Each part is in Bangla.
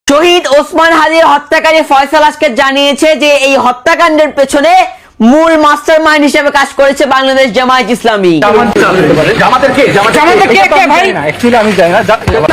শহীদ ওসমান হাদির হত্যাকারী ফয়সাল আজকে জানিয়েছে যে এই হত্যাকাণ্ডের পেছনে মূল মাস্টারমাইন্ড হিসেবে কাজ করেছে বাংলাদেশ জামায়াত ইসলামী। জামাতের কে ভাই? অ্যাকচুয়ালি আমি জানি না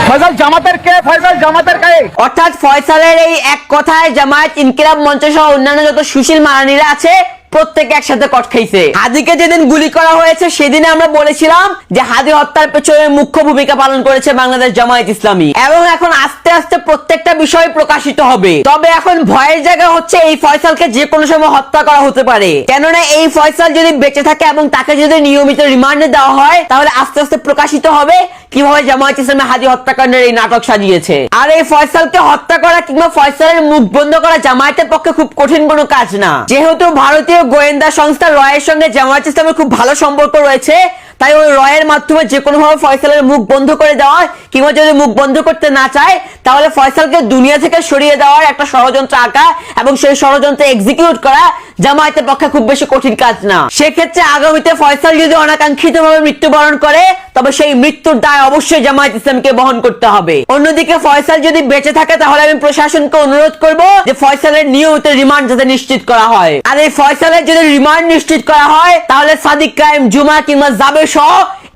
ফয়সাল জামাতের কে, ফয়সাল জামাতের কে। অর্থাৎ ফয়সালের এই এক কথায় জামায়াত ইনকিলাব মঞ্চ সহ অন্যান্য যত সুশীল মারানিরা আছে প্রত্যেকে একসাথে কট খাইছে। হাদিকে যেদিন গুলি করা হয়েছে সেদিনে আমরা বলেছিলাম যে হাদি হত্যার পেছনে মুখ্য ভূমিকা পালন করেছে বাংলাদেশ জামায়াত ইসলামী, এবং এখন আস্তে আস্তে প্রত্যেকটা বিষয় প্রকাশিত হবে। তবে এখন ভয়ের জায়গা হচ্ছে এই ফয়সালকে যে কোনো সময় হত্যা করা হতে পারে, কেননা এই ফয়সাল যদি বেঁচে থাকে এবং তাকে যদি নিয়মিত রিমান্ডে দেওয়া হয় তাহলে আস্তে আস্তে প্রকাশিত হবে কিভাবে জামায়াত ইসলামী হাদি হত্যাকাণ্ডের এই নাটক সাজিয়েছে। আর এই ফয়সালকে হত্যা করা কিংবা ফয়সালের মুখ বন্ধ করা জামায়াতের পক্ষে খুব কঠিন কোনো কাজ না, যেহেতু ভারতীয় গোয়েন্দা সংস্থা রয়ের সঙ্গে জামায়াত ইসলামের খুব ভালো সম্পর্ক রয়েছে। তাই ওই রয়ের মাধ্যমে যে কোনো ভাবে ফয়সালের মুখ বন্ধ করে দেওয়া, কিংবা যদি মুখ বন্ধ করতে না চায় তাহলে ফয়সালকে দুনিয়া থেকে সরিয়ে দেওয়ার একটা ষড়যন্ত্র আঁকা এবং সেই ষড়যন্ত্র এক্সিকিউট করা জামায়াতের পক্ষে খুব বেশি কঠিন কাজ না। সেক্ষেত্রে আগামীতে ফয়সাল যদি অনাকাঙ্ক্ষিত ভাবে মৃত্যুবরণ করে তবে সেই মৃত্যুর দায় অবশ্যই জামায়াত ইসলামকে বহন করতে হবে। অন্যদিকে ফয়সাল যদি বেঁচে থাকে তাহলে আমি প্রশাসনকে অনুরোধ করব যে ফয়সালের নিয়মিত রিমান্ড যাতে নিশ্চিত করা হয়। আর এই ফয়সালের যদি রিমান্ড নিশ্চিত করা হয় তাহলে সাদিক কায়েম, জুমা কিংবা জাবের সহ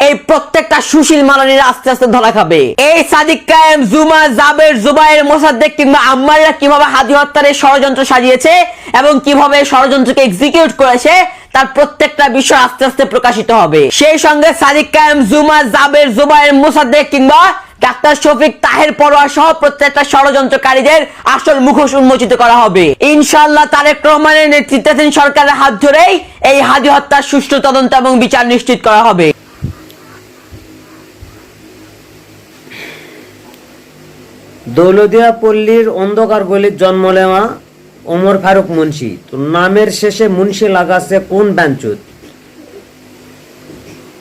এই প্রত্যেকটা সুশীল মারানিরা আস্তে আস্তে ধরা খাবে। এই সাদিক কায়েম, জুমা, জাবের, জুবাইর, মোসাদ্দেক কিংবা আম্মাররা কিভাবে হাদি হত্যার এই ষড়যন্ত্র সাজিয়েছে এবং কিভাবে ষড়যন্ত্রকে এক্সিকিউট করেছে তার প্রত্যেকটা বিষয় আস্তে আস্তে প্রকাশিত হবে। সেই সঙ্গে সাদিক কায়েম, জুমা, জাবের, জুবাইর, মোসাদ্দেক কিংবা ডাক্তার শফিক, তাহের পরোয়া সহ প্রত্যেকটা ষড়যন্ত্রকারীদের আসল মুখোশ উন্মোচিত করা হবে ইনশাআল্লাহ। তারেক রহমানের নেতৃত্বাধীন সরকারের হাত ধরেই এই হাদি হত্যার সুষ্ঠু তদন্ত এবং বিচার নিশ্চিত করা হবে। দৌলতদিয়া পল্লীর অন্ধকার গলির জন্ম নেওয়া ওমর ফারুক মুন্সি, তো নামের শেষে মুন্সি লাগাচ্ছে কোন ব্যাঞ্চুত?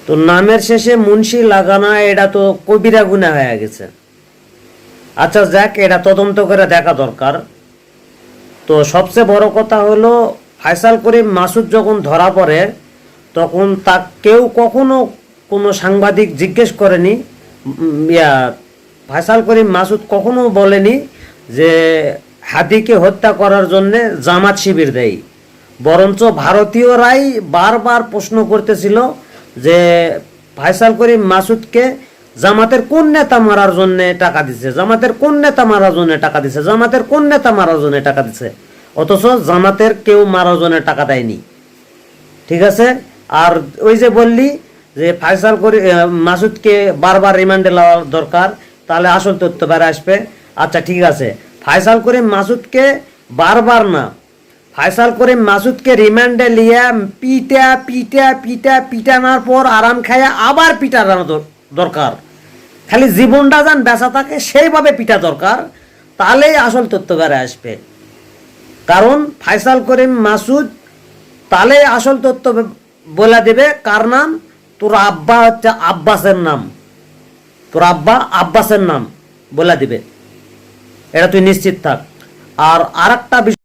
তো নামের শেষে মুন্সি লাগানো এটা তো কবিরা গুনাহ হয়ে গেছে। আচ্ছা যাক, এটা তদন্ত করে দেখা দরকার। তো সবচেয়ে বড় কথা হলো ফয়সাল করিম মাসুদ যখন ধরা পড়ে তখন তা কেউ কখনো কোনো সাংবাদিক জিজ্ঞেস করেনি, ফয়সাল করিম মাসুদ কখনো বলেনি যে হাদিকে হত্যা করার জন্য জামাত শিবির দেয়, বরঞ্চ ভারতীয়রাই বারবার প্রশ্ন করতেছিল যে ফয়সাল করিম মাসুদকে জামাতের কোন নেতা মারার জন্য টাকা দিছে, জামাতের কোন নেতা মারার জন্য টাকা দিছে, জামাতের কোন নেতা মারার জন্য টাকা দিছে, অথচ জামাতের কেউ মারার জন্য টাকা দেয়নি। ঠিক আছে। আর ওই যে বললি যে ফয়সাল করিম মাসুদকে বারবার রিমান্ডে নেওয়া দরকার, তাহলে আসল তথ্য বেড়ে আসবে। আচ্ছা ঠিক আছে, ফয়সাল করিম মাসুদকে বারবার না, ফয়সাল করিম মাসুদকে রিমান্ডে লিয়া পিটানোর পর আরাম খায়া আবার পিটানো দরকার। খালি জীবনটা যান বেঁচা থাকে সেইভাবে পিটা দরকার, তাহলেই আসল তথ্য বেড়ে আসবে। কারণ ফয়সাল করিম মাসুদ তাহলে আসল তথ্য বলে দেবে কার নাম, তোর আব্বা হচ্ছে আব্বাসের নাম, তোর আব্বা আব্বাসের নাম বলে দিবে, এটা তুই নিশ্চিত থাক। আর আরেকটা বিষয়